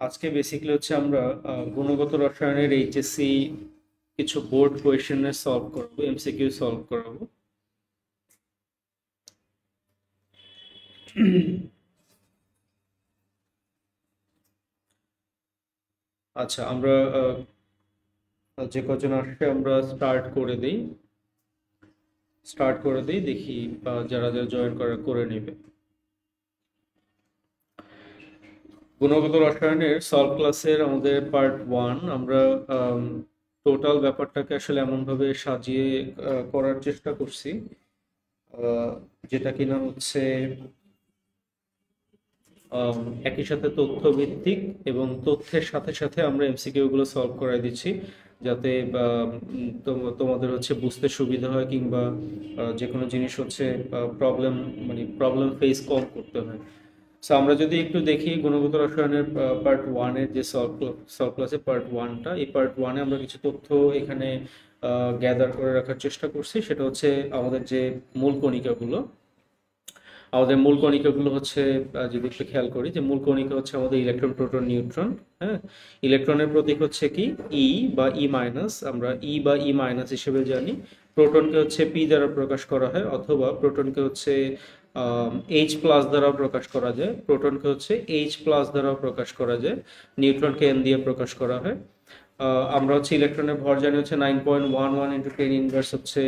আজকে বেসিক্যালি হচ্ছে আমরা গুণগত রসায়নের এইচএসসি কিছু বোর্ড কোয়েশ্চেনের সলভ করবো, এমসিকিউ সলভ করাবো। আচ্ছা, আমরা যে কজন আসছে আমরা স্টার্ট করে দিই দেখি যারা যারা জয়েন করে নেবে। গুণগত রসায়নের সলভ ক্লাসের আমাদের পার্ট 1 আমরা টোটাল ব্যাপারটাকে আসলে এমনভাবে সাজিয়ে করার চেষ্টা করছি যেটা কিনা হচ্ছে একই সাথে তথ্য ভিত্তিক এবং তথ্যের সাথে সাথে আমরা এমসিকিউ গুলো সলভ করাই দিচ্ছি, যাতে তোমাদের হচ্ছে বুঝতে সুবিধা হয়, কিংবা যে কোনো জিনিস হচ্ছে প্রবলেম প্রবলেম ফেস কম করতে হয়। সো আমরা যদি একটু দেখি গুণগত রসায়নের পার্ট 1-এর যে সলভ ক্লাসের পার্ট 1টা, এই পার্ট 1-এ আমরা কিছু তথ্য এখানে গ্যাদার করে রাখার চেষ্টা করছি। সেটা হচ্ছে আমাদের যে মূল কণিকাগুলো আমাদের মূল কণিকাগুলো হচ্ছে, যদি একটু খেয়াল করি, যে মূল কণিকা হচ্ছে আমাদের ইলেকট্রন, প্রোটন, নিউট্রন। হ্যাঁ, ইলেকট্রনের প্রতীক হচ্ছে কি ই বা ই মাইনাস, আমরা ই বা ই মাইনাস হিসেবে জানি। প্রোটনকে হচ্ছে পি দ্বারা প্রকাশ করা হয়, অথবা প্রোটনকে হচ্ছে এইচ প্লাস দ্বারাও প্রকাশ করা যায়, প্রোটনকে হচ্ছে এইচ প্লাস দ্বারাও প্রকাশ করা যায়, নিউট্রনকে এন দিয়ে প্রকাশ করা হয়। আমরা হচ্ছে ইলেকট্রনের ভর জানি হচ্ছে 9.11 ইন্টু 10 ইনভার্স হচ্ছে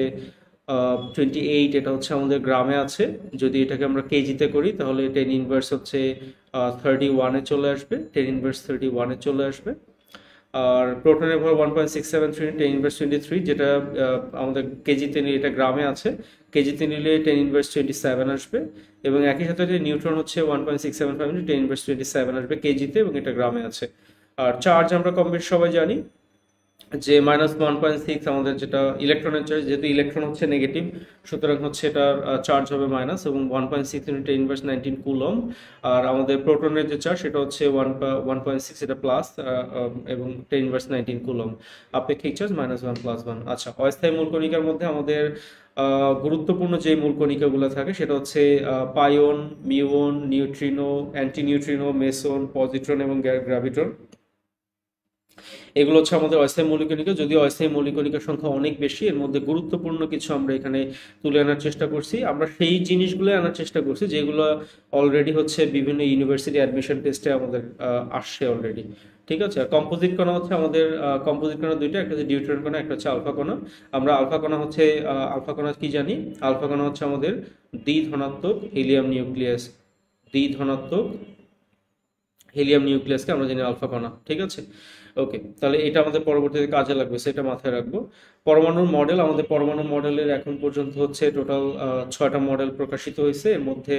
28। এটা হচ্ছে আমাদের গ্রামে আছে। যদি এটাকে আমরা কেজিতে করি তাহলে 10 ইনভার্স হচ্ছে 31-এ চলে আসবে, 10 ইনভার্স 31-এ চলে আসবে। আর প্রোটনের ভর 1.673 10 ইনভার্স 23, যেটা আমাদের কেজিতে নিলে, এটা গ্রামে আছে, কেজিতে নিলে 10 ইনভার্স 27 আসবে। এবং একই সাথে নিউট্রন হচ্ছে 1.675 ইন্টু 10 ইনভার্স 27 আসবে কেজিতে, এবং এটা গ্রামে আছে। আর চার্জ আমরা কম বেশি সবাই জানি যে -1.6 আমাদের যেটা ইলেকট্রনের চার্জ, যেহেতু ইলেকট্রন হচ্ছে নেগেটিভ, সুতরাং হচ্ছে এটার চার্জ হবে মাইনাস, এবং 1.6 ইন্টু 10 ইনভার্স 19 কুলম। আর আমাদের প্রোটনের যে চার্জ সেটা হচ্ছে 1.6, এটা প্লাস, এবং 10 ইনভার্স 19 কুলম। আপেক্ষিক চার্জ -1 + 1। আচ্ছা, অস্থায়ী মূলকণিকার মধ্যে আমাদের গুরুত্বপূর্ণ যে মূলকণিকাগুলো থাকে সেটা হচ্ছে pion, muon, neutrino, anti neutrino, meson, positron এবং গ্র্যাভিটন। এগুলো হচ্ছে আমাদের অস্থায়ী মৌলিক কণিকা। যদিও অস্থায়ী মৌলিক কণিকার সংখ্যা অনেক বেশি, এর মধ্যে গুরুত্বপূর্ণ কিছু আমরা এখানে তুলে আনার চেষ্টা করছি। আমরা সেই জিনিসগুলো আনার চেষ্টা করছি যেগুলো অলরেডি হচ্ছে বিভিন্ন ইউনিভার্সিটি অ্যাডমিশন টেস্টে আমাদের আসছে অলরেডি। ঠিক আছে। আর কম্পোজিট কণা হচ্ছে আমাদের, কম্পোজিট কণা দুইটা, একটা হচ্ছে ডিউটেরন কণা, একটা হচ্ছে আলফা কণা। আমরা আলফা কণা হচ্ছে, আলফা কণা কি জানি, আলফা কণা হচ্ছে আমাদের দ্বিধনাত্মক হিলিয়াম নিউক্লিয়াস, দ্বিধনাত্মক হিলিয়াম নিউক্লিয়াসকে আমরা জানি আলফা কণা। ঠিক আছে, ওকে। তাহলে এটা আমাদের পরবর্তীতে কাজে লাগবে, সেটা মাথায় রাখবো। পরমাণুর মডেল, আমাদের পরমাণু মডেলের এখন পর্যন্ত হচ্ছে টোটাল 6টা মডেল প্রকাশিত হয়েছে। এর মধ্যে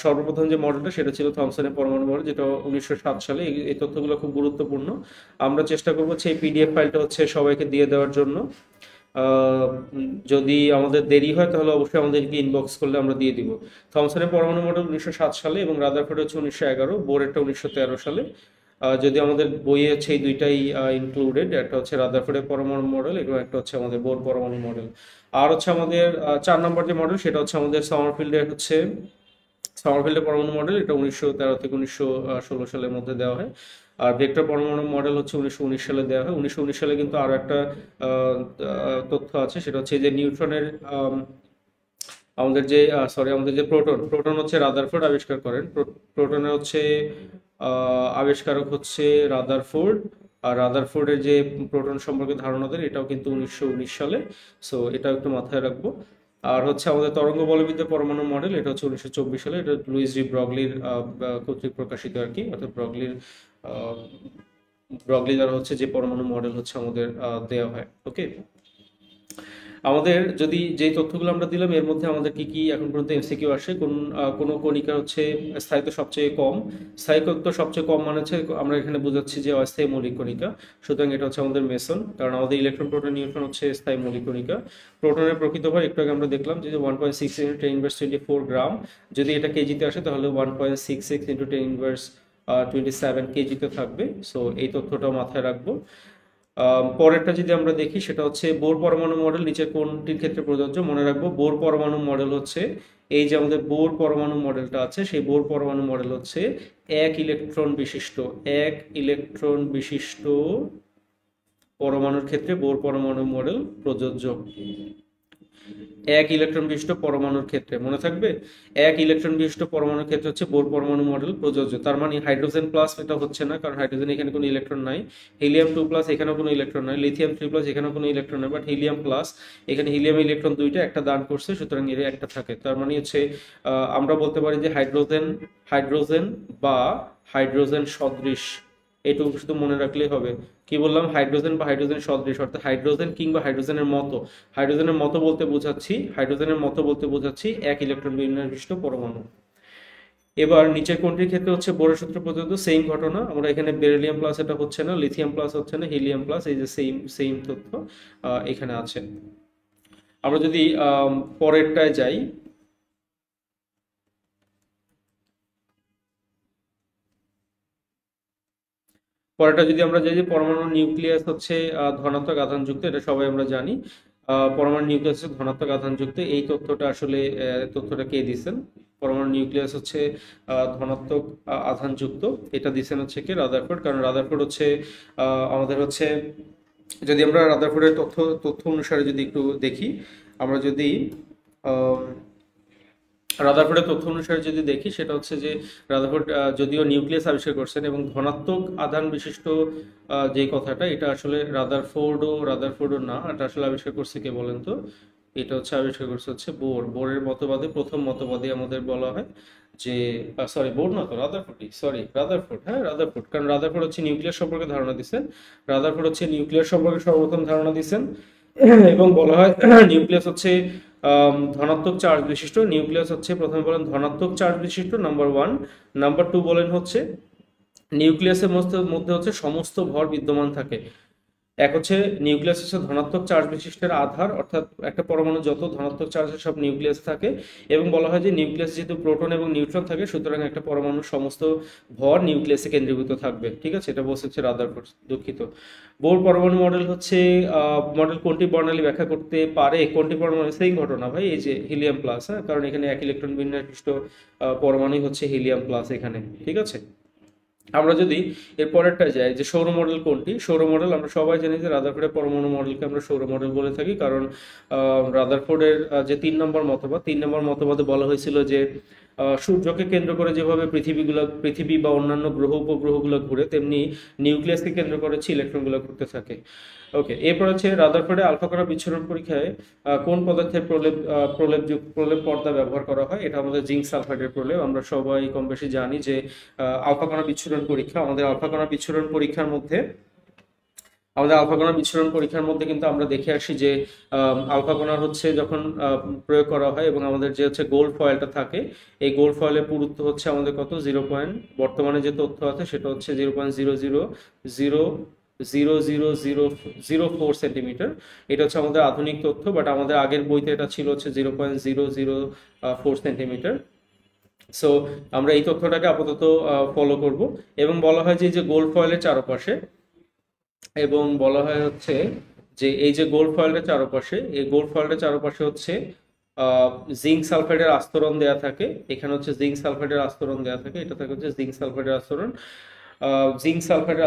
সর্বপ্রথম যে মডেলটা সেটা ছিল থমসনের পরমাণু মডেল, যেটা 1907 সালে। এই তথ্যগুলো খুব গুরুত্বপূর্ণ। আমরা চেষ্টা করবো হচ্ছে এই পিডিএফ ফাইলটা হচ্ছে সবাইকে দিয়ে দেওয়ার জন্য। যদি আমাদের দেরি হয় তাহলে অবশ্যই আমাদেরকে ইনবক্স করলে আমরা দিয়ে দিব। থমসনের পরমাণু মডেল 1907 সালে, এবং রাদারফোর্ড হচ্ছে 1911, বোরেরটা 1913 সালে। যদি আমাদের বইয়ে হচ্ছে এই দুইটাই ইনক্লুডেড, একটা হচ্ছে রাদারফোর্ডের পরমাণু মডেল এবং একটা হচ্ছে আমাদের বোর পরমাণু মডেল। আর হচ্ছে আমাদের 4 নম্বর যে মডেল সেটা হচ্ছে আমাদের সামারফিল্ডের পরমাণু মডেল, এটা 1913 থেকে 1916 সালের মধ্যে দেওয়া হয়। আর ভেক্টর পরমাণু মডেল হচ্ছে 1919 সালে দেওয়া হয়। 1919 সালে কিন্তু আরো একটা তথ্য আছে, সেটা হচ্ছে যে নিউট্রনের আমাদের যে প্রোটন হচ্ছে রাদারফোর্ড আবিষ্কার করেন। প্রোটনের হচ্ছে আবিষ্কারক হচ্ছে রাদারফোর্ড। আর রাদারফোর্ডের যে প্রোটন সম্পর্কে ধারণা দেন এটাও কিন্তু 1919 সালে। সো এটাও একটু মাথায় রাখবো। আর হচ্ছে আমাদের তরঙ্গ বলবিদ্যা পরমাণু মডেল, এটা হচ্ছে 1924 সালে, এটা লুইস ডি ব্রগলির কর্তৃক প্রকাশিত আর কি, অর্থাৎ ব্রগলি দ্বারা হচ্ছে যে পরমাণু মডেল হচ্ছে আমাদের দেওয়া হয়। ওকে, আমাদের যদি যে তথ্যগুলো আমরা দিলাম এর মধ্যে আমাদের কি কি এখন পর্যন্ত এমসিকিউ আসে, কোন কণিকা হচ্ছে স্থায়িত্ব সবচেয়ে কম। স্থায়িত্ব সবচেয়ে কম মানে হচ্ছে আমরা এখানে বোঝাচ্ছি যে অস্থায়ী মৌলিক কণিকা, সুতরাং এটা হচ্ছে আমাদের মেসন, কারণ আমাদের ইলেকট্রন, প্রোটন, নিউট্রন হচ্ছে স্থায়ী মৌলিক কণিকা। প্রোটনের প্রকৃত ভর একটু আগে আমরা দেখলাম যে 1.6 ইন্টু 10 ইনভার্স 24 গ্রাম। যদি এটা কেজিতে আসে তাহলে 1.66 ইন্টু 10 ইনভার্স 27 কেজিতে থাকবে। সো এই তথ্যটাও মাথায় রাখবো। পরেরটা যদি আমরা দেখি সেটা হচ্ছে বোর পরমাণু মডেল নিচের কোনটির ক্ষেত্রে প্রযোজ্য। মনে রাখবো বোর পরমাণু মডেল হচ্ছে, এই যে আমাদের বোর পরমাণু মডেলটা আছে, সেই বোর পরমাণু মডেল হচ্ছে এক ইলেকট্রন বিশিষ্ট পরমাণুর ক্ষেত্রে বোর পরমাণু মডেল প্রযোজ্য। এক ইলেকট্রন বিশিষ্ট পরমাণুর ক্ষেত্রে মনে থাকবে, এক ইলেকট্রন বিশিষ্ট পরমাণুর ক্ষেত্রে হচ্ছে বোর পরমাণু মডেল প্রযোজ্য। তার মানে হাইড্রোজেন প্লাস এটা হচ্ছে না, কারণ হাইড্রোজেন এখানে কোনো ইলেকট্রন নাই। হিলিয়াম 2 প্লাস এখানেও কোনো ইলেকট্রন নাই। লিথিয়াম 3 প্লাস এখানেও কোনো ইলেকট্রন নাই, বাট হিলিয়াম প্লাস এখানে হিলিয়াম ইলেকট্রন দুইটা, একটা দান করছে, সুতরাং এর একটা থাকে। তার মানে হচ্ছে আমরা বলতে পারি যে হাইড্রোজেন বা হাইড্রোজেন সদৃশ, এটুকু শুধু মনে রাখলেই হবে। কি বললাম? হাইড্রোজেন বা হাইড্রোজেন সদৃশ, অর্থাৎ হাইড্রোজেন কিংবা হাইড্রোজেনের মতো। হাইড্রোজেনের মতো বলতে বোঝাচ্ছি এক ইলেকট্রন বিশিষ্ট পরমাণু। এবার নিচের কোনটির ক্ষেত্রে হচ্ছে বোরের সূত্র প্রযোজ্য? সেম ঘটনা, আমরা এখানে বেরিলিয়াম প্লাস এটা হচ্ছে না, লিথিয়াম প্লাস হচ্ছে না, হিলিয়াম প্লাস, এই যে সেম তথ্য এখানে আছে। আমরা যদি পরেরটায় যাই, পরেরটা যদি আমরা যাই যে পরমাণুর নিউক্লিয়াস হচ্ছে ধনাত্মক আধানযুক্ত, এটা সবাই আমরা জানি। পরমাণু নিউক্লিয়াস হচ্ছে ধনাত্মক আধানযুক্ত, এই তথ্যটা আসলে তথ্যটা কে দিচ্ছেন? পরমাণু নিউক্লিয়াস হচ্ছে ধনাত্মক আধানযুক্ত, এটা দিচ্ছেন হচ্ছে কে? রাদারফোর্ড। কারণ রাদারফোর্ড হচ্ছে আমাদের হচ্ছে, যদি আমরা রাদারফোর্ডের তথ্য অনুসারে যদি একটু দেখি, আমরা যদি রাদারফোর্ডের তথ্য অনুসারে যদি দেখি, সেটা হচ্ছে যে রাদারফোর্ড যদিও নিউক্লিয়াস আবিষ্কার করছেন এবং ধনাত্মক আধান বিশিষ্ট যে কথাটা, এটা আসলে রাদারফোর্ডও না, এটা আসলে আবিষ্কার করছে কে বলেন তো? এটা হচ্ছে আবিষ্কার করছে হচ্ছে বোরের মতবাদে, প্রথম মতবাদে আমাদের বলা হয় যে, সরি বোর না তো, রাদারফোর্ড, হ্যাঁ রাদারফোর্ড। কারণ রাদারফোর্ড হচ্ছে নিউক্লিয়াস সম্পর্কে ধারণা দিচ্ছেন, এবং বলা হয় নিউক্লিয়াস হচ্ছে ধনাত্মক চার্জ বিশিষ্ট। নিউক্লিয়াস হচ্ছে প্রথমে বলেন ধনাত্মক চার্জ বিশিষ্ট, নাম্বার 1। নাম্বার 2 বলেন হচ্ছে নিউক্লিয়াসের মধ্যে হচ্ছে সমস্ত ভর বিদ্যমান থাকে। এক হচ্ছে নিউক্লিয়াস হচ্ছে ধনাত্মক চার্জ বিশিষ্টের আধার, অর্থাৎ একটা পরমাণু যত ধনাত্মক চার্জ সব নিউক্লিয়াস থাকে। এবং বলা হয় যে নিউক্লিয়াস যেহেতু প্রোটন এবং নিউট্রন থাকে, সুতরাং একটা পরমাণুর সমস্ত ভর নিউক্লিয়াসে কেন্দ্রীভূত থাকবে। ঠিক আছে, এটা বলছে হচ্ছে রাদারফোর্ড, দুঃখিত। বোর পরমাণু মডেল হচ্ছে মডেল কোনটি বর্ণালী ব্যাখ্যা করতে পারে? কোনটি পরমাণু? সেই ঘটনা ভাই, এই যে হিলিয়াম প্লাস, হ্যাঁ, কারণ এখানে এক ইলেকট্রন বিশিষ্ট পরমাণু হচ্ছে হিলিয়াম প্লাস এখানে। ঠিক আছে, আমরা যদি এর পরেরটা যাই যে সৌর মডেল কোনটি? সৌর মডেল আমরা সবাই জানি যে রাদারফোর্ডের পরমাণু মডেলকে আমরা সৌর মডেল বলে থাকি, কারণ রাদারফোর্ডের যে 3 নম্বর মতবাদে বলা হয়েছিল যে সূর্যকে কেন্দ্র করে যেভাবে পৃথিবী বা অন্যান্য গ্রহ উপগ্রহগুলো ঘুরে, তেমনি নিউক্লিয়াসকে কেন্দ্র করে ইলেকট্রনগুলো ঘুরতে থাকে। ওকে, এরপর হচ্ছে রাদারফোর্ডে আলফা কণা বিচ্ছুরণ পরীক্ষায় কোন পদার্থের প্রলেপ পর্দা ব্যবহার করা হয়? এটা আমাদের জিঙ্ক সালফাইডের প্রলেপ। আমরা সবাই কম বেশি জানি যে আলফা কণা বিচ্ছুরণ পরীক্ষা, আমাদের আলফা কণা বিচ্ছুরণ পরীক্ষার মধ্যে কিন্তু আমরা দেখে আসি যে আলফা কণার হচ্ছে যখন প্রয়োগ করা হয় এবং আমাদের যে হচ্ছে গোল্ড ফয়েলটা থাকে, এই গোল্ড ফয়েলের পুরুত্ব হচ্ছে আমাদের কত? বর্তমানে যে তথ্য আছে সেটা হচ্ছে 0.000004 সেন্টিমিটার। এটা হচ্ছে আমাদের আধুনিক তথ্য, বাট আমাদের আগের বইতে এটা ছিল হচ্ছে 0.004 সেন্টিমিটার। সো আমরা এই তথ্যটাকে আপাতত ফলো করব। এবং বলা হয় যে গোল্ড ফয়েলের চারপাশে, এবং বলা হয় হচ্ছে যে এই যে গোল্ড ফয়েলটার চারপাশে, এই গোল্ড ফয়েলটার চারপাশে হচ্ছে জিঙ্ক সালফাইডের আস্তরণ দেয়া থাকে। এখানে হচ্ছে জিঙ্ক সালফাইডের আস্তরণ দেয়া থাকে, এটা থাকে হচ্ছে জিঙ্ক সালফাইডের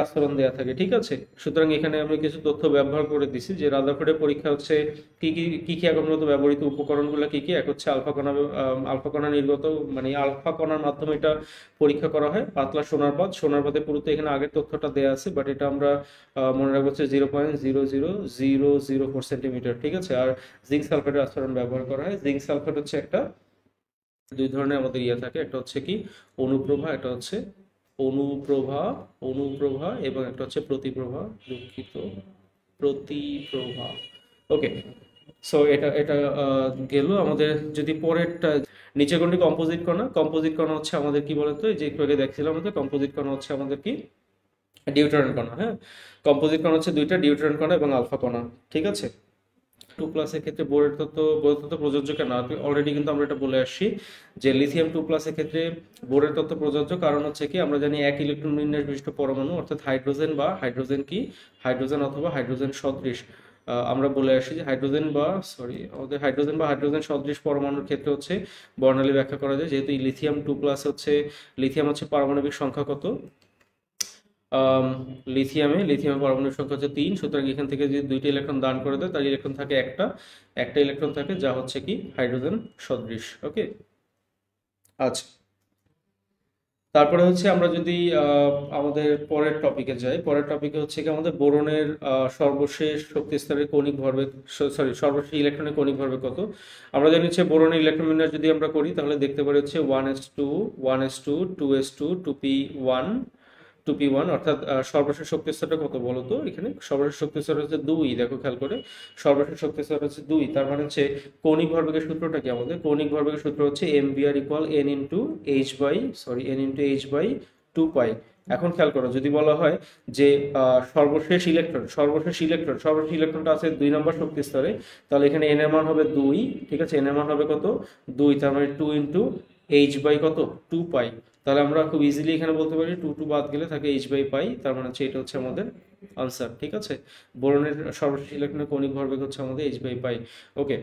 আস্তরণ দেয়া থাকে। ঠিক আছে, সুতরাং এখানে আমি কিছু তথ্য ব্যবহার করে দিছি যে রাদারফোর্ডের পরীক্ষা হচ্ছে কি এখন মূলত ব্যবহৃত উপকরণগুলো কি কি। এক হচ্ছে আলফা কণা নির্গত, মানে আলফা কণার মাধ্যমে এটা পরীক্ষা করা হয়। পাতলা সোনার পাতের পুরোতে এখানে আগের তথ্যটা দেয়া আছে, বাট এটা আমরা মনে রাখবো হচ্ছে 0.00004 সেন্টিমিটার। ঠিক আছে, আর জিঙ্ক সালফাইডের আস্তরণ ব্যবহার করা হয়। জিঙ্ক সালফাইড হচ্ছে দুই ধরনের আমাদের থাকে, একটা হচ্ছে কি অনুপ্রভা, একটা হচ্ছে অনুপ্রভা এবং একটা হচ্ছে প্রতিপ্রভা, প্রতিপ্রভা। ওকে, সো এটা গেল আমাদের। যদি পরেরটা নিচে কোনটি কম্পোজিট কণা হচ্ছে আমাদের কি বলতো, এই যে একটু আগে দেখছিলাম আমাদের কম্পোজিট কণা হচ্ছে আমাদের কি ডিউটেরন কণা। হ্যাঁ, কম্পোজিট কণা হচ্ছে দুইটা, ডিউটেরন কণা এবং আলফা কণা। ঠিক আছে, 2 প্লাসের ক্ষেত্রে বোরের তত্ত্ব প্রযোজ্য কেন? অলরেডি কিন্তু আমরা এটা বলে আসছি যে লিথিয়াম 2 প্লাসের ক্ষেত্রে বোরের তত্ত্ব প্রযোজ্য, কারণ হচ্ছে কি আমরা জানি এক ইলেকট্রন বিশিষ্ট পরমাণু, অর্থাৎ হাইড্রোজেন অথবা হাইড্রোজেন সদৃশ আমরা বলে আসি যে আমাদের হাইড্রোজেন সদৃশ পরমাণুর ক্ষেত্রে হচ্ছে বর্ণালী ব্যাখ্যা করা যায়, যেহেতু লিথিয়াম 2+ হচ্ছে, লিথিয়াম হচ্ছে পারমাণবিক সংখ্যা কত, লিথিয়ামে পারমাণবিক সংখ্যা হচ্ছে 3, সুতরাং এখান থেকে যদি 2টা ইলেকট্রন দান করে দেয় তার ইলেকট্রন থাকে একটা ইলেকট্রন থাকে যা হচ্ছে কি হাইড্রোজেন সদৃশ। ওকে, আচ্ছা, তারপরে হচ্ছে আমরা যদি আমাদের পরের টপিকে যাই, পরের টপিকে হচ্ছে কি আমাদের বোরনের সর্বশেষ শক্তি স্তরের কৌণিক ভরবেগ, সর্বশেষ ইলেকট্রনের কৌণিক ভরবেগ কত। আমরা জানি হচ্ছে বোরনের ইলেকট্রন বিন্যাস যদি আমরা করি তাহলে দেখতে পারি হচ্ছে 1s2 1s2 2s2 2p1 2p1, অর্থাৎ সর্বশেষ শক্তি স্তরটা কত বলো তো, এখানে সর্বশেষ শক্তি স্তর হচ্ছে 2, দেখো খেয়াল করে সর্বশেষ শক্তি স্তর হচ্ছে 2, তার মানে হচ্ছে কৌণিক ভরবেগের সূত্রটা কি আমাদের, কৌণিক ভরবেগের সূত্র হচ্ছে mvr ইকুয়াল n/h/2 পাই। এখন খেয়াল করো যদি বলা হয় যে সর্বশেষ ইলেকট্রনটা আছে 2 নম্বর শক্তি স্তরে, তাহলে এখানে n এর মান হবে 2, ঠিক আছে, n এর মান হবে কত 2, তার মানে 2 ইন্টু h বাই কত 2 পাই। তাহলে আমরা খুব ইজিলি এখানে বলতে পারি 2 বাদ গেলে থাকে h/পাই, তার মানে হচ্ছে এটা হচ্ছে আমাদের আনসার। ঠিক আছে, বোরনের সর্বশেষ ইলেকট্রনের কৌণিক ভরবেগ হচ্ছে আমাদের h/পাই। ওকে,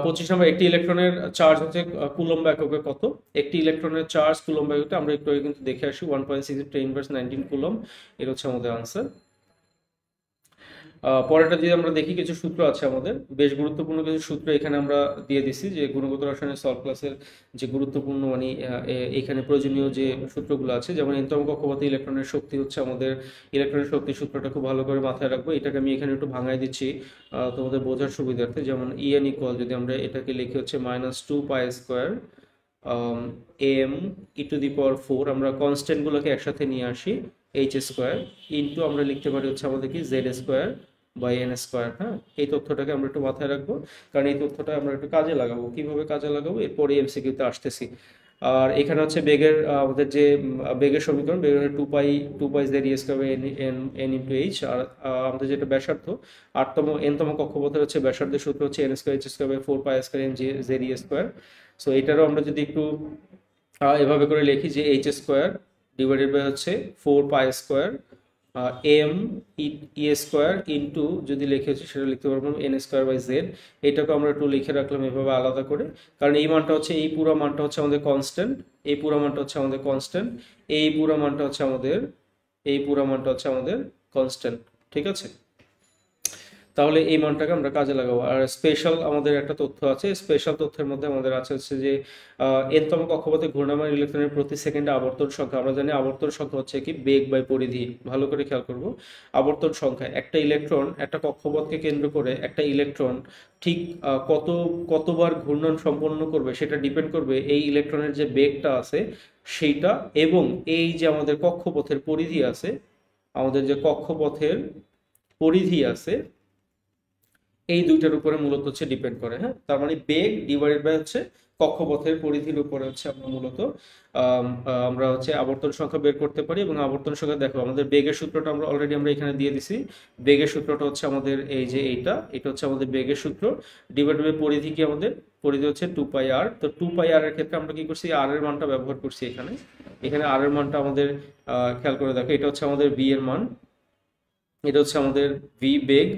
25 নম্বর, একটি ইলেকট্রনের চার্জ হচ্ছে কুলম্ব এককে কত। একটি ইলেকট্রনের চার্জ কুলম্ব এককে আমরা একটু আগে কিন্তু দেখে আসি 1.6 × 10⁻19 কুলম্ব, এটা হচ্ছে আমাদের আনসার। পরেরটা যদি আমরা দেখি, কিছু সূত্র আছে আমাদের, বেশ গুরুত্বপূর্ণ কিছু সূত্র এখানে আমরা দিয়ে দিছি, যে গুণগত রসায়নের সলভ ক্লাসের যে গুরুত্বপূর্ণ মানে এখানে প্রয়োজনীয় যে সূত্রগুলো আছে, যেমন এনতম কক্ষপথে ইলেকট্রনের শক্তি হচ্ছে আমাদের, ইলেকট্রনের শক্তি সূত্রটা খুব ভালো করে মাথায় রাখবো। এটাকে আমি এখানে একটু ভাঙাই দিচ্ছি তোমাদের বোঝার সুবিধার্থে। যেমন En ইকুয়াল যদি আমরা এটাকে লিখি হচ্ছে -2π² m e⁴, আমরা কনস্ট্যান্ট গুলোকে একসাথে নিয়ে আসি h² ইন্টু আমরা লিখতে পারি হচ্ছে আমাদের কি z²/n²। হ্যাঁ, এই তথ্যটাকে আমরা একটু মাথায় রাখবো, কারণ এই তথ্যটা আমরা একটু কাজে লাগাবো। কিভাবে কাজে লাগাবো এরপরে এমসিকিউতে আসতেছি। আর এখানে হচ্ছে বেগের আমাদের যে বেগের সমীকরণ, বেগের 2π z² আর আমাদের যেটা ব্যাসার্ধ, nতম কক্ষপথের হচ্ছে ব্যাসার্ধের সূত্র হচ্ছে n²h²/4π² সো এটারও আমরা যদি একটু এভাবে করে লিখি যে h² ডিভাইডেড বাই হচ্ছে 4π² m ইন্টু যদি লিখে হচ্ছে সেটা লিখতে পারবো n²/z। এটাকে আমরা একটু লিখে রাখলাম এভাবে আলাদা করে, কারণ এই মানটা হচ্ছে, এই পুরো মানটা হচ্ছে আমাদের কনস্ট্যান্ট, এই পুরো মানটা হচ্ছে আমাদের কনস্ট্যান্ট, এই পুরো মানটা হচ্ছে আমাদের কনস্ট্যান্ট। ঠিক আছে, তাহলে এই মানটাকে আমরা কাজে লাগাবো। আর স্পেশাল আমাদের একটা তথ্য আছে, স্পেশাল তথ্যের মধ্যে আমাদের আছে হচ্ছে যে এনতম কক্ষপথে ঘূর্ণায়মান ইলেকট্রনের প্রতি সেকেন্ডে আবর্তন সংখ্যা। আমরা জানি আবর্তন সংখ্যা হচ্ছে কি বেগ বাই পরিধি। ভালো করে খেয়াল করব, আবর্তন সংখ্যা, একটা ইলেকট্রন, একটা কক্ষপথকে কেন্দ্র করে একটা ইলেকট্রন ঠিক কতবার ঘূর্ণন সম্পন্ন করবে সেটা ডিপেন্ড করবে এই ইলেকট্রনের যে বেগটা আছে সেইটা, এবং এই যে আমাদের কক্ষপথের পরিধি আছে, এই দুইটার উপরে মূলত হচ্ছে ডিপেন্ড করে। হ্যাঁ, তার মানে বেগ ডিভাইডেড বাই হচ্ছে কক্ষপথের পরিধির উপরে হচ্ছে আমরা মূলত আমরা হচ্ছে আবর্তন সংখ্যা বের করতে পারি। এবং আবর্তন সংখ্যা দেখো, আমাদের বেগের সূত্রটা আমরা অলরেডি এখানে দিয়ে দিছি। বেগের সূত্রটা হচ্ছে আমাদের এই যে এটা হচ্ছে আমাদের বেগের সূত্র, ডিভাইডেড বাই পরিধি কি আমাদের পরিধি হচ্ছে 2πr। তো 2πr এর ক্ষেত্রে আমরা কি করছি, আর এর মানটা ব্যবহার করছি এখানে আর এর মানটা আমাদের খেয়াল করে দেখো, এটা হচ্ছে আমাদের v এর মান, এটা হচ্ছে আমাদের v বেগ,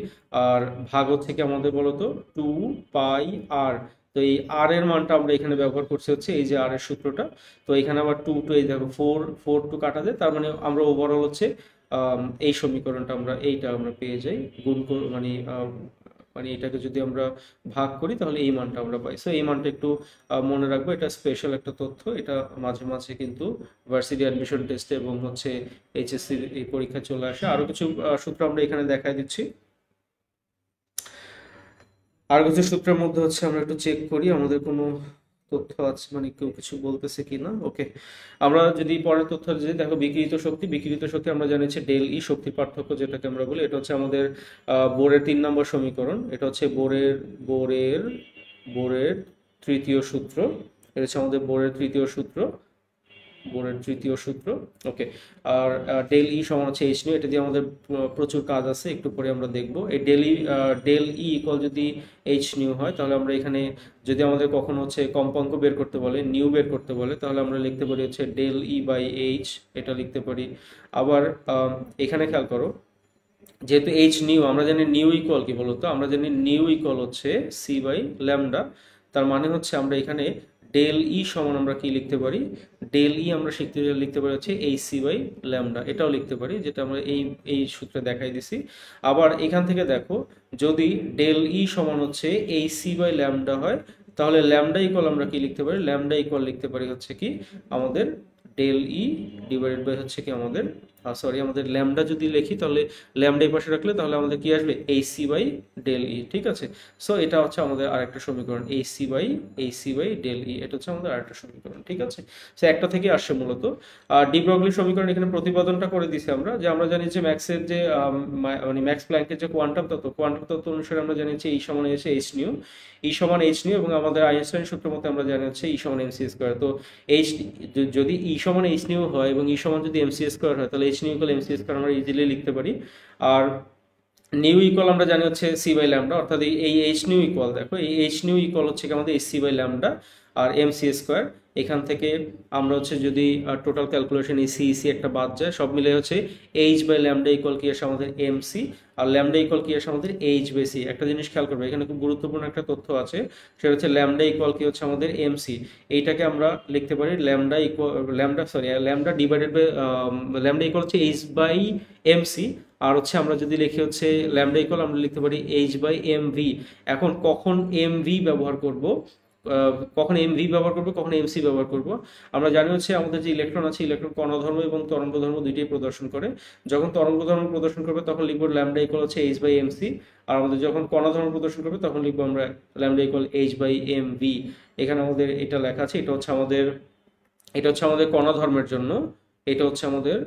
আর ভাগ থেকে আমাদের বলতো 2πr। তো এই আর এর মানটা আমরা এখানে ব্যবহার করছি হচ্ছে এই যে আর এর সূত্রটা। তো এখানে আবার 2 এই দেখো 4 কাটা যায়, তার মানে আমরা ওভারঅল হচ্ছে এই সমীকরণটা এইটা আমরা পেয়ে যাই, মানে এটাকে যদি আমরা ভাগ করি তাহলে এই মানটা আমরা পাই। সো এই মানটা একটু মনে রাখবো, এটা স্পেশাল একটা তথ্য, এটা মাঝে মাঝে কিন্তু ভার্সিটি অ্যাডমিশন টেস্টে এবং হচ্ছে এইচএসসি এই পরীক্ষা চলে আসে। আরো কিছু সূত্র আমরা এখানে দেখাই দিচ্ছি। আর কিছু সূত্রের মধ্যে হচ্ছে আমরা একটু চেক করি আমাদের কোনো তথ্য আছে, মানে কেউ কিছু বলতেছে কিনা। ওকে, আমরা যদি পরের তথ্য যদি দেখো, বিকিরিত শক্তি আমরা জানি হচ্ছে ডেল ই, শক্তির পার্থক্য যেটাকে আমরা বলি। এটা হচ্ছে আমাদের বোরের 3 নম্বর সমীকরণ, এটা হচ্ছে বোরের তৃতীয় সূত্র, এটা হচ্ছে আমাদের বোরের তৃতীয় সূত্র। ওকে, আর ডেল ই সমান হচ্ছে এইচ নিউ, এটা দিয়ে আমাদের প্রচুর কাজ আছে, একটু পরে আমরা দেখবো। এই ডেল ই ইকুয়াল যদি এইচ নিউ হয়, তাহলে আমরা এখানে যদি আমাদের কখনো হচ্ছে কম্পাঙ্ক বের করতে বলে, নিউ বের করতে বলে, তাহলে আমরা লিখতে পারি হচ্ছে ডেল ই বাই এইচ, এটা লিখতে পারি। আবার এখানে খেয়াল করো, যেহেতু এইচ নিউ, আমরা জানি নিউ ইকুয়াল কি বলতো, আমরা জানি নিউ ইকুয়াল হচ্ছে সি বাই ল্যামডা। তার মানে হচ্ছে আমরা এখানে ডেল ই সমান আমরা কি লিখতে পারি, ডেল ই আমরা লিখতে পারি হচ্ছে এই সি বাই ল্যামডা, এটাও লিখতে পারি, যেটা আমরা এই এই সূত্রে দেখাই দিছি। আবার এখান থেকে দেখো, যদি ডেল ই সমান হচ্ছে এই সি বাই ল্যামডা হয়, তাহলে ল্যামডা ইকুয়াল আমরা কি লিখতে পারি, ল্যামডা ইকুয়াল লিখতে পারি হচ্ছে কি আমাদের ডেল ই ডিভাইডেড বাই হচ্ছে কি আমাদের সরি, আমাদের ল্যামডা যদি লিখি তাহলে ল্যামডা এই পাশে রাখলে তাহলে আমাদের কি আসবে, এইসি বাই ডেল ই। ঠিক আছে, সো এটা হচ্ছে আমাদের আরেকটা সমীকরণ, এইসি বাই ডেল ই, এটা হচ্ছে আমাদের আরেকটা সমীকরণ। ঠিক আছে, সো একটা থেকে আসছে মূলত। আর ডি ব্রগলি সমীকরণ এখানে প্রতিপাদনটা করে দিছি আমরা, যে আমরা জানি যে ম্যাক্সের যে মানে ম্যাক্স প্ল্যাঙ্কের যে কোয়ান্টাম তত্ত্ব অনুসারে আমরা জানি যে ই সমান হচ্ছে এইচ নিউ, ই সমান এইচ নিউ, এবং আমাদের আইনস্টাইন সূত্র মতে আমরা জানি হচ্ছে ই সমান এমসি স্কোয়ার। তো এইচ, যদি ই সমান এইচ নিউ হয় এবং ই সমান যদি এমসি স্কোয়ার হয়, তাহলে H new equal MC square আমরা ইজিলি লিখতে পারি। আর নিউ ইকুয়াল আমরা জানি হচ্ছে সি বাই ল্যামডা, অর্থাৎ এই এইচ নিউ ইকুয়াল, দেখো এই এইচ নিউ ইকুয়াল হচ্ছে কি আমাদের সি বাই ল্যামডা আর এম সি স্কোয়ার। এখান থেকে আমরা হচ্ছে যদি টোটাল ক্যালকুলেশন এই সি সি একটা বাদ যায়, সব মিলে হচ্ছে এইচ বাই ল্যামডা ইকুয়াল কি আসে আমাদের এম সি, আর ল্যামডা ইকুয়াল কি আসে আমাদের এইচ বাই সি। একটা জিনিস খেয়াল করবে, এখানে খুব গুরুত্বপূর্ণ একটা তথ্য আছে, সেটা হচ্ছে ল্যামডা ইকুয়াল কি হচ্ছে আমাদের এম সি। এইটাকে আমরা লিখতে পারি lambda equal lambda divided by lambda equal হচ্ছে এইচ বাই এম সি। আর হচ্ছে আমরা যদি লিখি হচ্ছে ল্যামডা ইকুয়াল আমরা লিখতে পারি এইচ বাই এম ভি। এখন কখন এম ভি ব্যবহার করব, কখন এম ভি ব্যবহার করবো, কখন এম সি ব্যবহার করব, আমরা জানি হচ্ছে আমাদের যে ইলেকট্রন আছে, ইলেকট্রন কণাধর্ম এবং তরঙ্গ ধর্ম দুইটাই প্রদর্শন করে। যখন তরঙ্গ ধর্ম প্রদর্শন করবে তখন লিখবো ল্যামডা ইকুয়াল হচ্ছে এইচ বাই এম সি, আর আমাদের যখন কণাধর্ম প্রদর্শন করবে তখন লিখবো আমরা lambda equal h by m v. এখানে আমাদের এটা লেখা আছে, এটা হচ্ছে আমাদের কণাধর্মের জন্য, এটা হচ্ছে আমাদের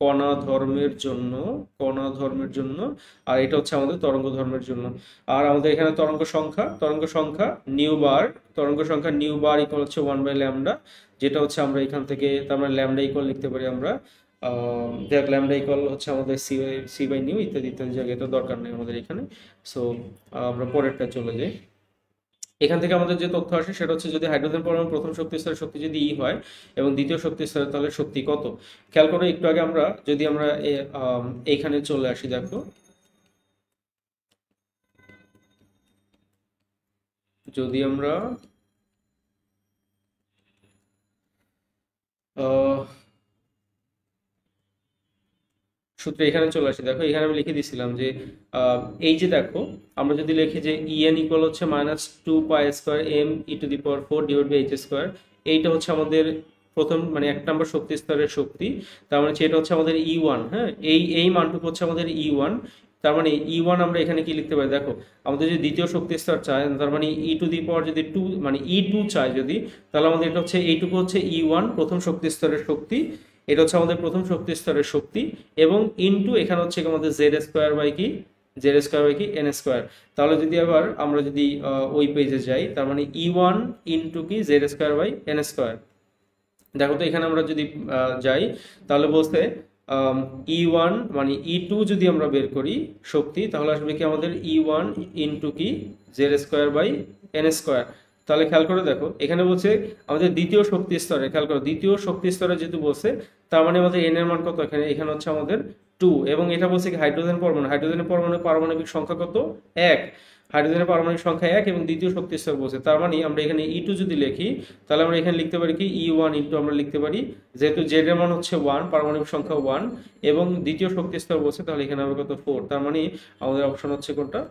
কণা ধর্মের জন্য, আর এটা হচ্ছে আমাদের তরঙ্গ ধর্মের জন্য। আর আমাদের এখানে তরঙ্গ সংখ্যা নিউ বার ইকুয়াল হচ্ছে 1 বাই ল্যামডা, যেটা হচ্ছে আমরা এখান থেকে তার মানে ল্যামডা ইকুয়াল লিখতে পারি আমরা দেখ ল্যামডা ইকুয়াল হচ্ছে আমাদের সি বাই নিউ ইত্যাদি ইত্যাদি জায়গায়, এটা দরকার নেই আমাদের এখানে। সো আমরা পরেরটা চলে যাই। এখান থেকে আমাদের যে তথ্য আসে সেটা হচ্ছে, যদি হাইড্রোজেন পরমাণু প্রথম শক্তি স্তরের শক্তি যদি ই হয় এবং দ্বিতীয় শক্তি স্তরে, তাহলে শক্তি কত। খেয়াল করো, একটু আগে আমরা যদি আমরা এইখানে চলে আসি, দেখো যদি আমরা সূত্রে এখানে চলে আসি, দেখো এখানে আমি লিখে দিছিলাম যে এই যে দেখো, আমরা যদি লিখি যে ইএন ইকুয়াল হচ্ছে -2π² m e⁴ divide by h square, এইটা হচ্ছে আমাদের প্রথম মানে 1 নম্বর শক্তি স্তরের শক্তি। তার মানে এটা হচ্ছে আমাদের ই1। হ্যাঁ, এই মানটুকু হচ্ছে আমাদের ই1। তার মানে ই1 আমরা এখানে কি লিখতে পারি, দেখো আমাদের যদি দ্বিতীয় শক্তি স্তর চায়, তার মানে যদি 2 মানে ই2 চায় যদি, তাহলে আমাদের এটা হচ্ছে এইটুকু হচ্ছে ই1 প্রথম শক্তি স্তরের শক্তি, এটা হচ্ছে আমাদের প্রথম শক্তি স্তরের শক্তি, এবং ইনটু এখানে হচ্ছে আমাদের জেড স্কোয়ার বাই কি এন স্কোয়ার। তাহলে যদি আবার আমরা যদি ওই পেজে যাই, তার মানে ই1 ইনটু কি জেড² বাই এন স্কোয়ার। দেখো তো এখানে আমরা যদি যাই, তাহলে বলতে ই1 মানে ই2 যদি আমরা বের করি শক্তি, তাহলে আসবে কি আমাদের ই1 ইনটু কি জেড² বাই এন স্কোয়ার। তাহলে খেয়াল করে দেখো, এখানে বলছে আমাদের দ্বিতীয় শক্তি স্তরে, খেয়াল করো দ্বিতীয় শক্তি স্তরে যেহেতু বলছে, তার মানে আমাদের এন এর মান কত, এখানে হচ্ছে আমাদের 2, এবং এটা বলছে কি হাইড্রোজেনের পরমাণু পারমাণবিক সংখ্যা কত, 1। হাইড্রোজেনের পারমাণবিক সংখ্যা 1 এবং দ্বিতীয় শক্তি স্তর বলছে, তার মানে আমরা এখানে ই2 যদি লিখি, তাহলে আমরা এখানে লিখতে পারি কি ই1 ইনটু আমরা লিখতে পারি, যেহেতু জেড এর মান হচ্ছে 1, পারমাণবিক সংখ্যা 1 এবং দ্বিতীয় শক্তি স্তর বলছে, তাহলে এখানে হবে কত 4। তার মানে আমাদের অপশন হচ্ছে কোনটা,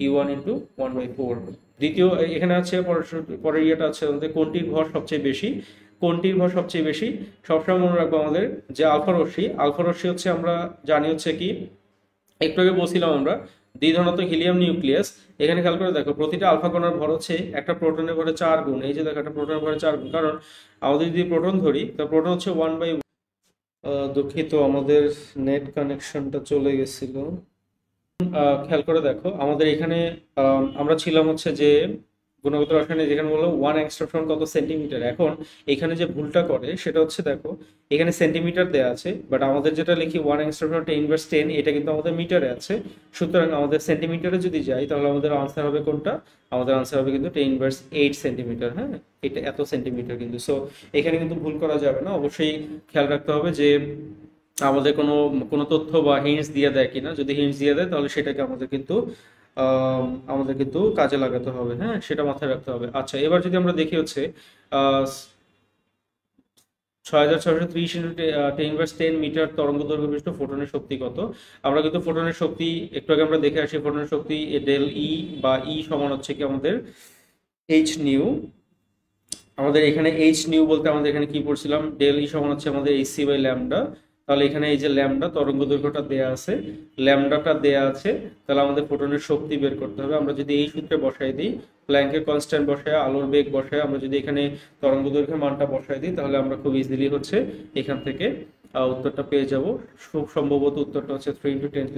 ই1 ইনটু 1/4। দ্বিতীয় এখানে আছে পরের ইয়েটা আছে আমাদের কোনটির ভর সবচেয়ে বেশি। সবসময় মনে রাখবো আমাদের যে আলফা রশ্মি হচ্ছে, আমরা জানি হচ্ছে কি একটু আগে বলছিলাম আমরা দ্বিধনাত্মক হিলিয়াম নিউক্লিয়াস। এখানে খেয়াল করে দেখো, প্রতিটা আলফা কণার ভর হচ্ছে একটা প্রোটনের ভরে 4 গুণ। এই যে দেখো, একটা প্রোটনের ভরে 4 গুণ, কারণ আমাদের যদি প্রোটন ধরি, তো প্রোটন হচ্ছে 1/, দুঃখিত আমাদের নেট কানেকশনটা চলে গেছিল। খেয়াল করে দেখো, আমাদের এখানে আমরা ছিলাম হচ্ছে যে গুণগত রসায়নে, যেখানে বললো 1 অ্যাংস্ট্রম কত সেন্টিমিটার। এখন এখানে যে ভুলটা করে সেটা হচ্ছে, দেখো এখানে সেন্টিমিটার দেওয়া আছে, বাট আমাদের যেটা লিখি 1 অ্যাংস্ট্রম 10⁻10, এটা কিন্তু আমাদের মিটারে আছে। সুতরাং আমাদের সেন্টিমিটারে যদি যাই, তাহলে আমাদের আনসার হবে কোনটা, আমাদের আনসার হবে কিন্তু 10⁻8 সেন্টিমিটার। হ্যাঁ, এটা এত সেন্টিমিটার কিন্তু। সো এখানে কিন্তু ভুল করা যাবে না, অবশ্যই খেয়াল রাখতে হবে যে আমাদের কোনো কোনো তথ্য বা হিন্টস দিয়ে দেয় কিনা। যদি হিন্টস দিয়ে দেয় তাহলে সেটাকে আম, আমাদের কিন্তু কাজে লাগাতে হবে, হ্যাঁ, সেটা মাথায় রাখতে হবে। আচ্ছা, এবার যদি আমরা দেখি হচ্ছে 6630 ইন্টু 10 × 10 মিটার তরঙ্গ দৈর্ঘ্য বিশিষ্ট ফোটনের শক্তি কত। আমরা কিন্তু ফোটনের শক্তি একটু আগে আমরা দেখে আসি। ফোটনের শক্তি ডেল ই বা ই সমান হচ্ছে কি আমাদের এইচ নিউ। আমাদের এখানে এইচ নিউ বলতে আমাদের এখানে কি পড়ছিলাম, ডেল ই সমান হচ্ছে আমাদের এইচ সি বাই ল্যামডা। তাহলে এখানে এই যে ল্যামডা তরঙ্গ দৈর্ঘ্যটা দেয়া আছে, ল্যামডাটা দেয়া আছে, তাহলে আমাদের ফোটনের শক্তি বের করতে হবে। আমরা যদি এই সূত্রে বসাই দিই, প্ল্যাঙ্কের কনস্ট্যান্ট বসায়, আলোর বেগ বসায়, আমরা যদি এখানে তরঙ্গ দৈর্ঘ্যের মানটা বসাই দিই, তাহলে আমরা খুব ইজিলি হচ্ছে এখান থেকে উত্তরটা পেয়ে যাব। খুব সম্ভবত উত্তরটা হচ্ছে 3 × 10⁹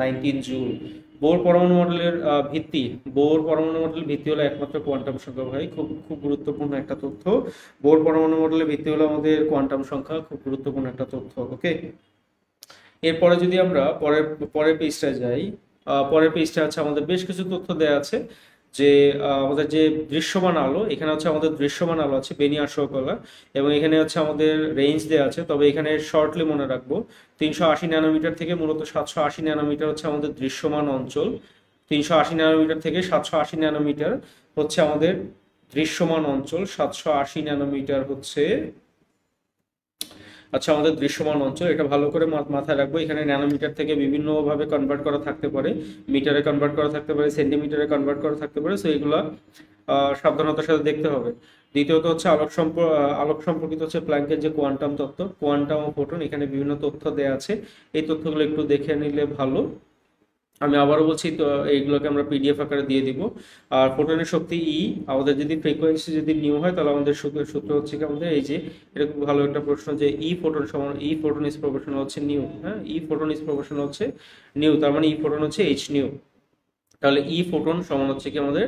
19 জুল। ভিত্তি বোর পরমাণু মডেলের ভিত্তি হলো একমাত্র কোয়ান্টাম সংখ্যা। ভাই, খুব খুব গুরুত্বপূর্ণ একটা তথ্য। বোর পরমাণু মডেলের ভিত্তি হলো আমাদের কোয়ান্টাম সংখ্যা, খুব গুরুত্বপূর্ণ একটা তথ্য। ওকে, এরপরে যদি আমরা পরের পরের পেজটায় যাই, পরের পেজটা আছে আমাদের বেশ কিছু তথ্য দেওয়া আছে যে আমাদের যে দৃশ্যমান আলো, এখানে হচ্ছে আমাদের দৃশ্যমান আলো আছে বেনিয়ার শোকলা, এবং এখানে হচ্ছে আমাদের রেঞ্জ দেওয়া আছে। তবে এখানে শর্টলি মনে রাখবো 380 ন্যানোমিটার থেকে মূলত 780 ন্যানোমিটার হচ্ছে আমাদের দৃশ্যমান অঞ্চল। 380 ন্যানোমিটার থেকে 780 ন্যানোমিটার হচ্ছে আমাদের দৃশ্যমান অঞ্চল। 780 ন্যানোমিটার হচ্ছে আচ্ছা আমাদের দৃশ্যমান অঞ্চল। এটা ভালো করে মাথায় রাখবো। এখানে ন্যানোমিটার থেকে বিভিন্নভাবে কনভার্ট করা থাকতে পারে, মিটারে কনভার্ট করা থাকতে পারে, সেন্টিমিটারে কনভার্ট করা থাকতে পারে। সো এগুলা সাবধানতার সাথে দেখতে হবে। দ্বিতীয়ত হচ্ছে আলোক সম্পর্কিত হচ্ছে প্ল্যাঙ্কের যে কোয়ান্টাম তত্ত্ব, কোয়ান্টাম ও ফোটন, এখানে বিভিন্ন তথ্য দেওয়া আছে। এই তথ্যগুলো একটু দেখে নিলে ভালো। আমি আবারও বলছি, তো এইগুলোকে আমরা পিডিএফ আকারে দিয়ে দিব। আর ফোটনের শক্তি ই, আমাদের যদি ফ্রিকোয়েন্সি যদি নিউ হয় তাহলে আমাদের সূত্র হচ্ছে কি আমাদের এই যে, এটা খুব ভালো একটা প্রশ্ন, যে ই ফোটন সমান ই ফোটন ইজ প্রপোর্শনাল হচ্ছে নিউ। হ্যাঁ, ই ফোটন ইজ প্রপোর্শনাল হচ্ছে নিউ, তার মানে ই ফোটন হচ্ছে এইচ নিউ। তাহলে ই ফোটন সমান হচ্ছে কি আমাদের,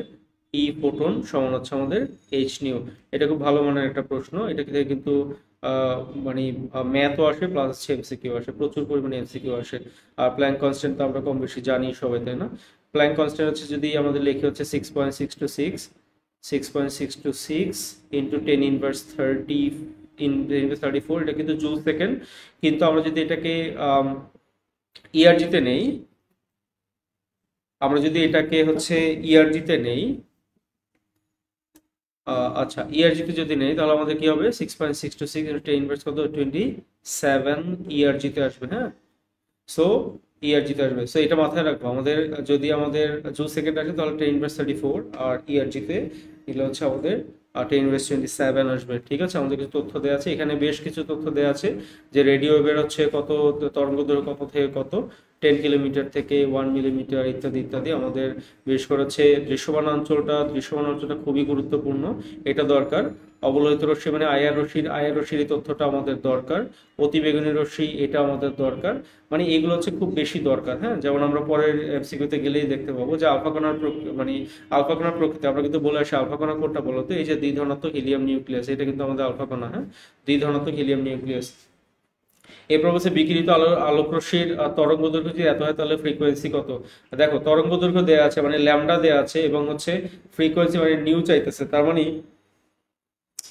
ই ফোটন সমান হচ্ছে আমাদের এইচ নিউ। এটা খুব ভালো মানের একটা প্রশ্ন। এটা থেকে কিন্তু আহ, মানে ম্যাথও আসে প্লাস হচ্ছে এমসিকিউ আসে, প্রচুর পরিমাণে এমসিকিউ আসে। আর প্ল্যাঙ্ক কনস্ট্যান্ট তো আমরা কম বেশি জানি সবাই, তাই না? প্ল্যাঙ্ক কনস্ট্যান্ট হচ্ছে যদি আমাদের লেখে হচ্ছে 6.626 ইন্টু 10⁻30 এটা কিন্তু জুল সেকেন্ড। কিন্তু আমরা যদি এটাকে ইআরজিতে নেই, আমরা যদি এটাকে হচ্ছে ইআরজিতে নেই, আচ্ছা ইআরজিতে যদি নেই তাহলে আমাদের কি হবে, 6.626 10 ইনভার্স কত, 27 ইআরজিতে আসবে। হ্যাঁ, সো ইআরজিতে আসবে। সো এটা মাথায় রাখবো, আমাদের যদি আমাদের জুল সেকেন্ড আসে তাহলে 10⁻34, আর ইআরজিতে এগুলো হচ্ছে আমাদের 10⁻27 আসবে। ঠিক আছে, আমাদের কিছু তথ্য দেওয়া আছে এখানে, বেশ কিছু তথ্য দেওয়া আছে যে রেডিও ওয়েভের হচ্ছে কত, তরঙ্গ দৈর্ঘ্য কত থেকে কত, 10 কিলোমিটার থেকে 1 মিলিমিটার ইত্যাদি ইত্যাদি। আমাদের বিশেষ করে হচ্ছে দৃশ্যমান অঞ্চলটা খুবই গুরুত্বপূর্ণ, এটা দরকার। অবলোহিত রশ্মি মানে আইআর রশ্মির এই তথ্যটা আমাদের দরকার। অতিবেগুনি রশ্মি, এটা আমাদের দরকার। মানে এগুলো হচ্ছে খুব বেশি দরকার। হ্যাঁ, যেমন আমরা পরের এমসিকিউতে গেলেই দেখতে পাবো যে মানে আলফা কণার প্রকৃতি, আমরা কিন্তু বলে আসি আলফা কণা কোনটা বলতো, এই যে দ্বিধনাত্মক হিলিয়াম নিউক্লিয়াস, এটা কিন্তু আমাদের আলফা কণা। হ্যাঁ, দ্বিধনাত্মক হিলিয়াম নিউক্লিয়াস। এরপর হচ্ছে বিকিরিত আলোক রশ্মির তরঙ্গ দৈর্ঘ্য যদি এত হয় তাহলে ফ্রিকোয়েন্সি কত। দেখো তরঙ্গ দৈর্ঘ্য দেওয়া আছে মানে ল্যামডা দেওয়া আছে, এবং হচ্ছে ফ্রিকোয়েন্সি মানে নিউ চাইতেছে। তার মানে